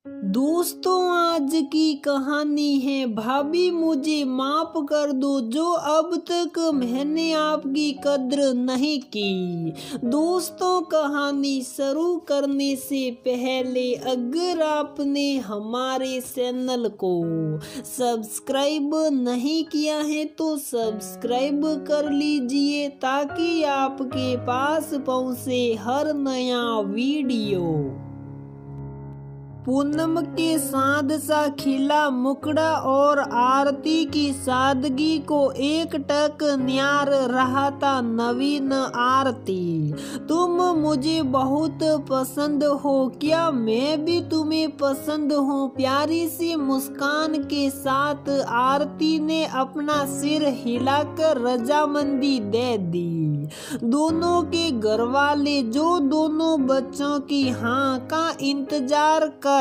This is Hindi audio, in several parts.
दोस्तों, आज की कहानी है भाभी मुझे माफ कर दो, जो अब तक मैंने आपकी कद्र नहीं की। दोस्तों, कहानी शुरू करने से पहले अगर आपने हमारे चैनल को सब्सक्राइब नहीं किया है तो सब्सक्राइब कर लीजिए ताकि आपके पास पहुंचे हर नया वीडियो। पूनम के साथ सा खिला मुखड़ा और आरती की सादगी को एक टक न्यार रहा था नवीन। आरती, तुम मुझे बहुत पसंद हो क्या? मैं भी तुम्हें पसंद हूँ। प्यारी सी मुस्कान के साथ आरती ने अपना सिर हिलाकर रजामंदी दे दी। दोनों के घर वाले जो दोनों बच्चों की हाँ का इंतजार कर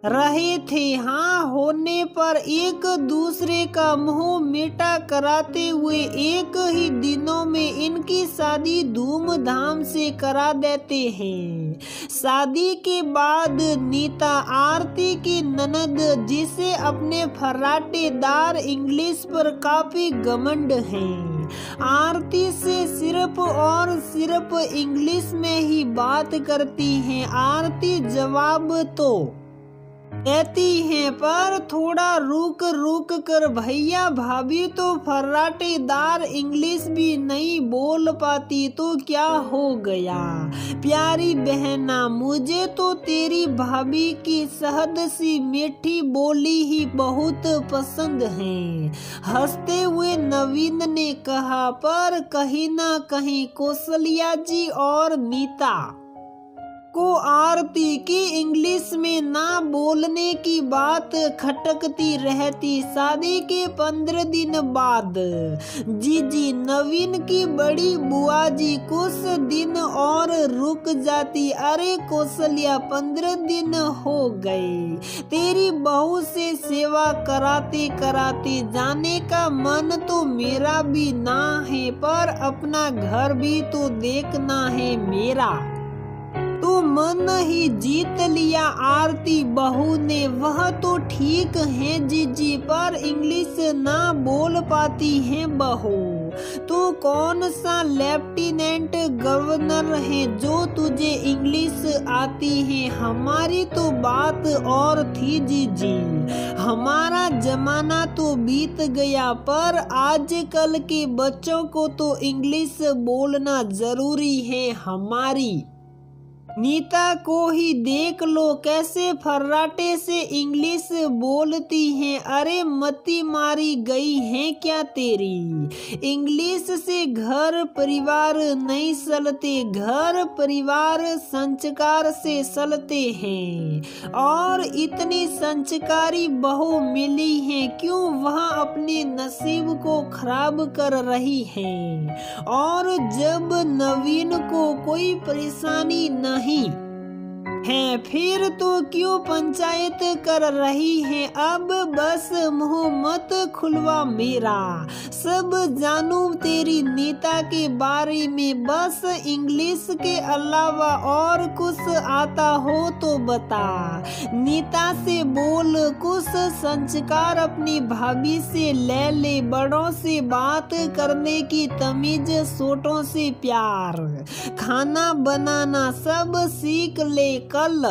रहे थे, हाँ होने पर एक दूसरे का मुंह मीठा कराते हुए एक ही दिनों में इनकी शादी धूमधाम से करा देते हैं। शादी के बाद नीता आरती की ननद, जिसे अपने फर्राटेदार इंग्लिश पर काफी घमंड है, आरती से सिर्फ और सिर्फ इंग्लिश में ही बात करती हैं। आरती जवाब तो कहती हैं पर थोड़ा रुक रुक कर, भैया भाभी तो फर्राटेदार इंग्लिश भी नहीं बोल पाती तो क्या हो गया? प्यारी बहना, मुझे तो तेरी भाभी की सहद सी मीठी बोली ही बहुत पसंद है, हंसते हुए नवीन ने कहा। पर कहीं ना कहीं कौशल्या जी और नीता को आरती की इंग्लिश में ना बोलने की बात खटकती रहती। शादी के 15 दिन बाद जीजी नवीन की बड़ी बुआ जी कुछ दिन और रुक जाती। अरे कौशल्या, 15 दिन हो गए तेरी बहू से सेवा कराते कराते, जाने का मन तो मेरा भी ना है, पर अपना घर भी तो देखना है मेरा। तो मन ही जीत लिया आरती बहू ने। वह तो ठीक है जीजी, पर इंग्लिश ना बोल पाती है बहू। तो कौन सा लेफ्टिनेंट गवर्नर है जो तुझे इंग्लिश आती है? हमारी तो बात और थी जीजी, हमारा जमाना तो बीत गया, पर आजकल के बच्चों को तो इंग्लिश बोलना जरूरी है हमारी। नीता को ही देख लो कैसे फर्राटे से इंग्लिश बोलती हैं। अरे मती मारी गई है क्या तेरी? इंग्लिश से घर परिवार नहीं चलते, घर परिवार संस्कार से चलते हैं। और इतनी संस्कारी बहू मिली है, क्यों वह अपने नसीब को खराब कर रही है? और जब नवीन को कोई परेशानी नहीं है, फिर तो क्यों पंचायत कर रही है? अब बस मुंह मत खुलवा मेरा, सब जानू तेरी नीता के बारे में। बस इंग्लिश के अलावा और कुछ आता हो तो बता। नीता से बोल, कुछ संस्कार अपनी भाभी से ले ले, बड़ों से बात करने की तमीज, छोटों से प्यार, खाना बनाना सब सीख ले। कल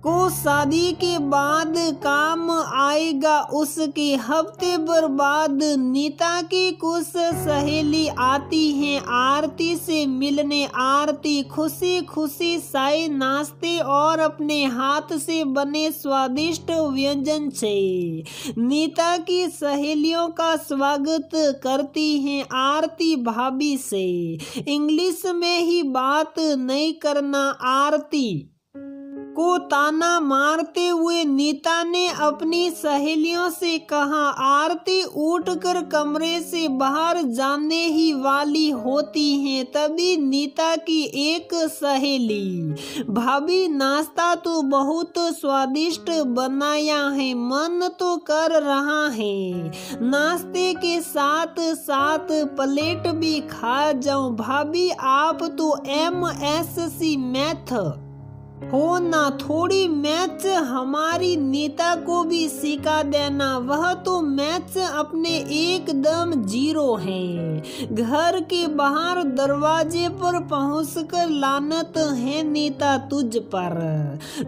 को शादी के बाद काम आएगा उसके। हफ्ते भर बाद नीता की कुछ सहेली आती हैं आरती से मिलने। आरती खुशी खुशी चाय, नाश्ते और अपने हाथ से बने स्वादिष्ट व्यंजन से नीता की सहेलियों का स्वागत करती हैं। आरती भाभी से इंग्लिश में ही बात नहीं करना, आरती को ताना मारते हुए नीता ने अपनी सहेलियों से कहा। आरती उठकर कमरे से बाहर जाने ही वाली होती हैं, तभी नीता की एक सहेली, भाभी नाश्ता तो बहुत स्वादिष्ट बनाया है, मन तो कर रहा है नाश्ते के साथ साथ प्लेट भी खा जाऊं। भाभी आप तो MSc मैथ हो ना, थोड़ी मैथ्स हमारी नीता को भी सिखा देना, वह तो मैथ्स अपने एकदम जीरो है। घर के बाहर दरवाजे पर पहुंचकर लानत है नीता तुझ पर।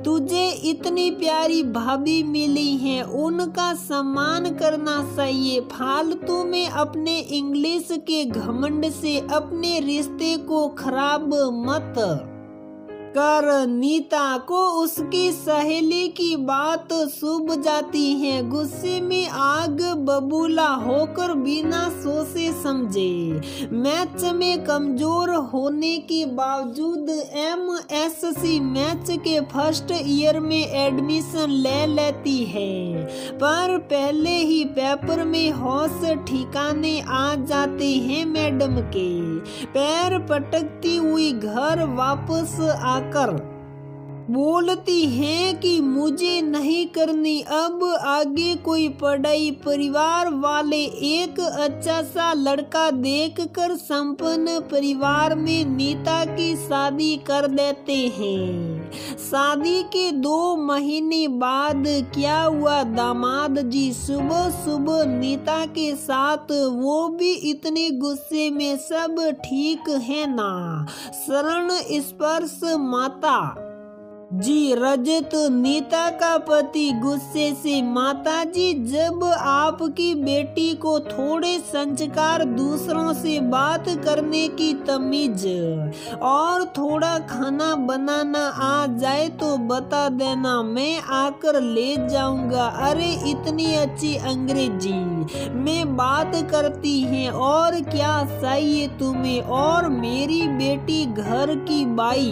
तुझे इतनी प्यारी भाभी मिली है, उनका सम्मान करना चाहिए। फालतू में अपने इंग्लिश के घमंड से अपने रिश्ते को खराब मत कर। नीता को उसकी सहेली की बात सूझ जाती है। गुस्से में आग बबूला होकर बिना सोचे समझे मैथ्स में कमजोर होने के बावजूद MSc मैथ्स के फर्स्ट ईयर में एडमिशन ले लेती है, पर पहले ही पेपर में होश ठिकाने आ जाते हैं मैडम के। पैर पटकती हुई घर वापस आकर बोलती हैं कि मुझे नहीं करनी अब आगे कोई पढ़ाई। परिवार वाले एक अच्छा सा लड़का देखकर संपन्न परिवार में नीता की शादी कर देते हैं। शादी के 2 महीने बाद क्या हुआ, दामाद जी सुबह सुबह नीता के साथ, वो भी इतने गुस्से में। सब ठीक है ना? शरण स्पर्श माता जी। रजत नीता का पति गुस्से से, माता जी जब आपकी बेटी को थोड़े संस्कार, दूसरों से बात करने की तमीज और थोड़ा खाना बनाना आ जाए तो बता देना, मैं आकर ले जाऊंगा। अरे इतनी अच्छी अंग्रेजी में बात करती हैं, और क्या चाहिए तुम्हें? और मेरी बेटी घर की बाई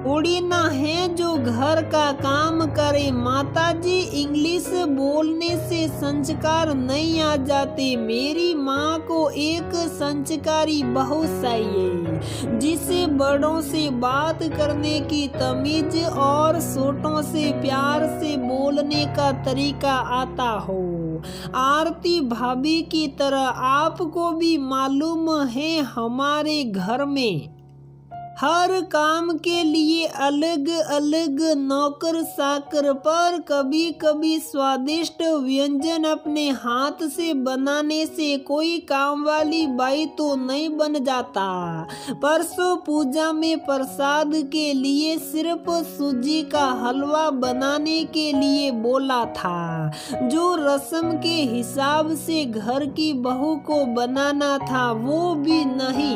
थोड़ी ना है जो घर का काम करे। माताजी इंग्लिश बोलने से संस्कार नहीं आ जाते। मेरी माँ को एक संस्कारी बहू चाहिए, जिसे बड़ों से बात करने की तमीज और छोटों से प्यार से बोलने का तरीका आता हो। आरती भाभी की तरह आपको भी मालूम है, हमारे घर में हर काम के लिए अलग अलग नौकर चाकर, पर कभी कभी स्वादिष्ट व्यंजन अपने हाथ से बनाने से कोई काम वाली बाई तो नहीं बन जाता। परसों पूजा में प्रसाद के लिए सिर्फ सूजी का हलवा बनाने के लिए बोला था, जो रस्म के हिसाब से घर की बहू को बनाना था, वो भी नहीं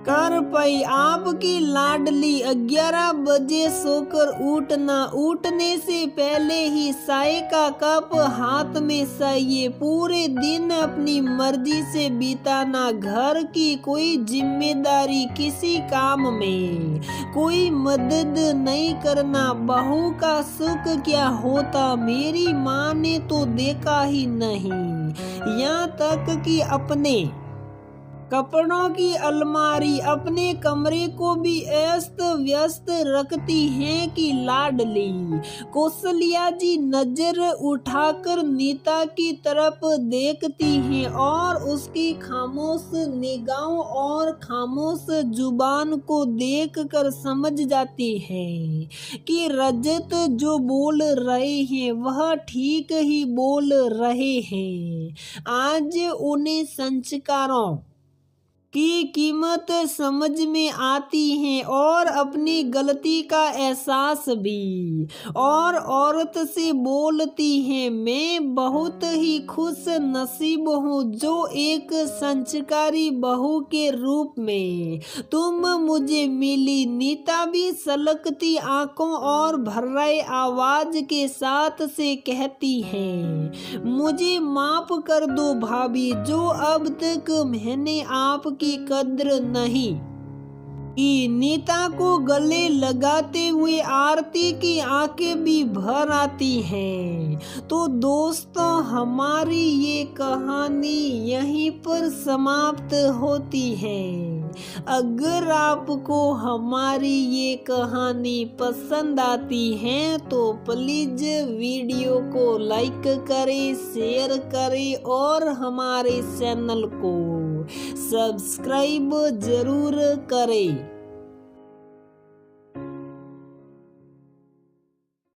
कर पाई। आपकी लाडली 11 बजे सोकर उठने से पहले ही चाय का कप हाथ में चाहिए। पूरे दिन अपनी मर्जी से बिताना, घर की कोई जिम्मेदारी, किसी काम में कोई मदद नहीं करना। बहू का सुख क्या होता, मेरी माँ ने तो देखा ही नहीं। यहाँ तक कि अपने कपड़ों की अलमारी, अपने कमरे को भी अस्त व्यस्त रखती हैं कि लाडली। कौशल्या जी नजर उठाकर नीता की तरफ देखती हैं और उसकी खामोश निगाहों और खामोश जुबान को देखकर समझ जाती हैं कि रजत जो बोल रहे हैं वह ठीक ही बोल रहे हैं। आज उन्हें संस्कारों की कीमत समझ में आती है और अपनी गलती का एहसास भी, और औरत से बोलती है, मैं बहुत ही खुश नसीब हूँ जो एक संस्कारी बहू के रूप में तुम मुझे मिली। नीता भी सलकती आंखों और भर्राई आवाज के साथ से कहती है, मुझे माफ कर दो भाभी, जो अब तक मैंने आप की कद्र नहीं की। नीता को गले लगाते हुए आरती की आंखें भी भर आती हैं। तो दोस्तों, हमारी ये कहानी यहीं पर समाप्त होती है। अगर आपको हमारी ये कहानी पसंद आती है तो प्लीज वीडियो को लाइक करें, शेयर करें और हमारे चैनल को सब्सक्राइब जरूर करें।